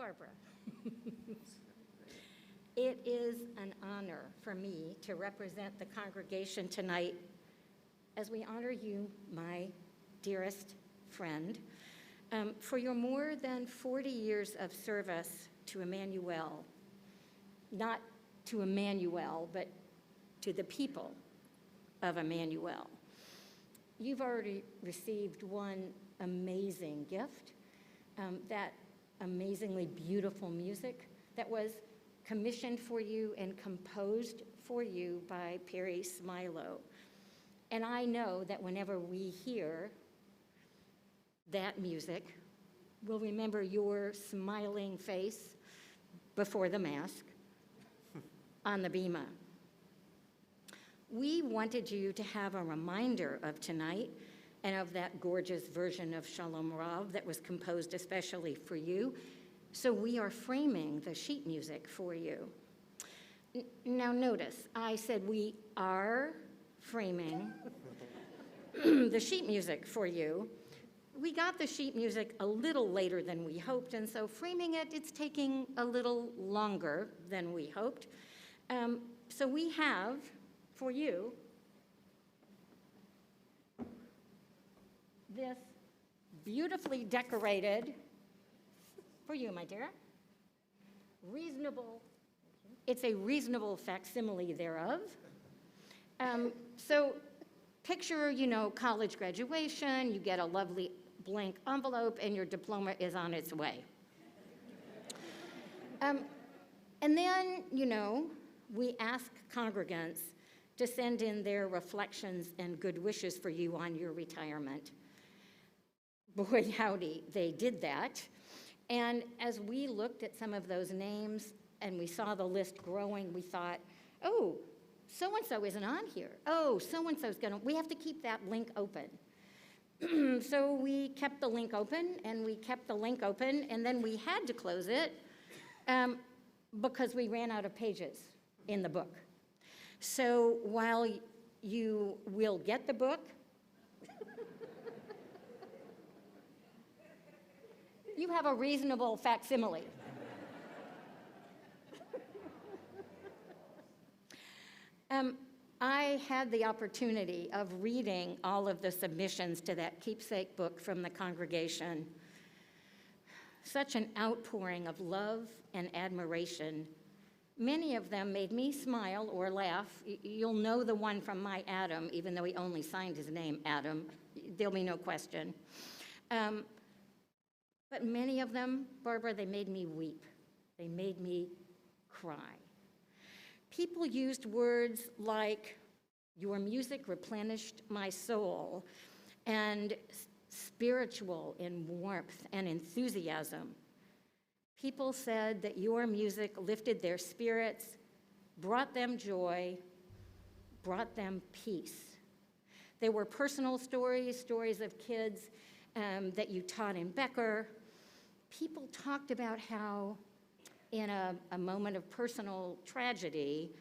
Barbara. It is an honor for me to represent the congregation tonight as we honor you, my dearest friend, for your more than 40 years of service to Emmanuel, not to Emmanuel, but to the people of Emmanuel. You've already received one amazing gift, that amazingly beautiful music that was commissioned for you and composed for you by Perry Smilo. And I know that whenever we hear that music, we'll remember your smiling face before the mask on the bema. We wanted you to have a reminder of tonight and of that gorgeous version of Shalom Rav that was composed especially for you. So we are framing the sheet music for you. Now notice, I said we are framing the sheet music for you. We got the sheet music a little later than we hoped, and so framing it, it's taking a little longer than we hoped. So we have, for you, this beautifully decorated, for you, my dear, it's a reasonable facsimile thereof. So picture, college graduation, you get a lovely blank envelope, and your diploma is on its way. And then, we ask congregants to send in their reflections and good wishes for you on your retirement. Boy, howdy, they did that. And as we looked at some of those names and we saw the list growing, we thought, oh, so-and-so isn't on here. Oh, so-and-so's we have to keep that link open. So we kept the link open, and we kept the link open, and then we had to close it because we ran out of pages in the book. So while you will get the book, you have a reasonable facsimile. I had the opportunity of reading all of the submissions to that keepsake book from the congregation. Such an outpouring of love and admiration. Many of them made me smile or laugh. You'll know the one from my Adam, even though he only signed his name Adam. There'll be no question. But many of them, Barbara, they made me weep. They made me cry. People used words like, your music replenished my soul, and spiritual in warmth and enthusiasm. People said that your music lifted their spirits, brought them joy, brought them peace. There were personal stories of kids that you taught in Becker. People talked about how in a moment of personal tragedy,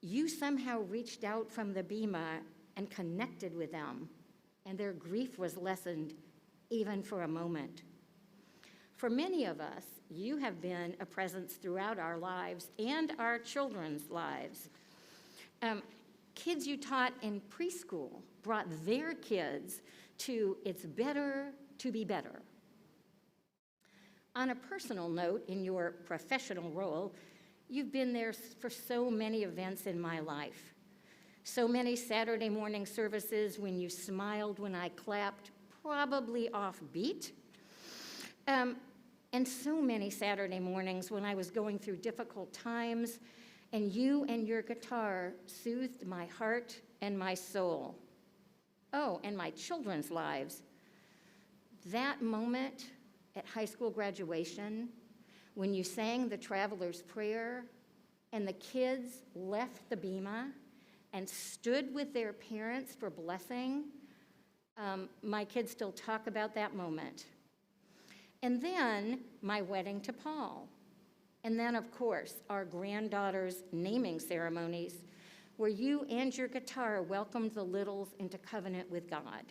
you somehow reached out from the bema and connected with them, and their grief was lessened even for a moment. For many of us, you have been a presence throughout our lives and our children's lives. Kids you taught in preschool brought their kids to It's Better to Be Better. On a personal note, in your professional role, you've been there for so many events in my life. So many Saturday morning services when you smiled when I clapped, probably offbeat. And so many Saturday mornings when I was going through difficult times, and you and your guitar soothed my heart and my soul. Oh, and my children's lives. That moment at high school graduation, when you sang the Traveler's Prayer, and the kids left the bema and stood with their parents for blessing, my kids still talk about that moment. And then my wedding to Paul. And then, of course, our granddaughter's naming ceremonies, where you and your guitar welcomed the littles into covenant with God.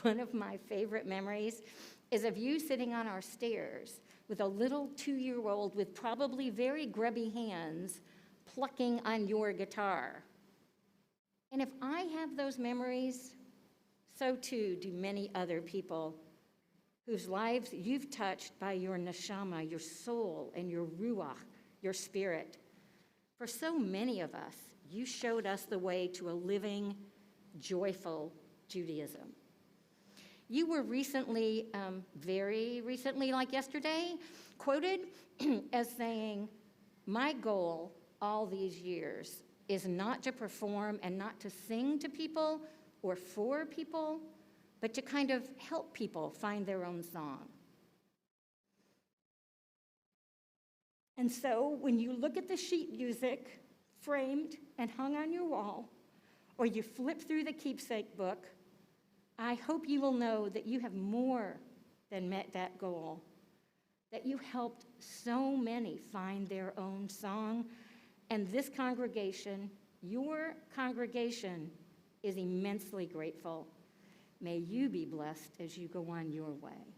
One of my favorite memories is of you sitting on our stairs with a little 2-year-old with probably very grubby hands plucking on your guitar. And if I have those memories, so too do many other people whose lives you've touched by your neshama, your soul, and your ruach, your spirit. For so many of us, you showed us the way to a living, joyful Judaism. You were recently, very recently, like yesterday, quoted as saying, "My goal all these years is not to perform and not to sing to people or for people, but to kind of help people find their own song." And so when you look at the sheet music framed and hung on your wall, or you flip through the keepsake book, I hope you will know that you have more than met that goal, that you helped so many find their own song, and this congregation, your congregation, is immensely grateful. May you be blessed as you go on your way.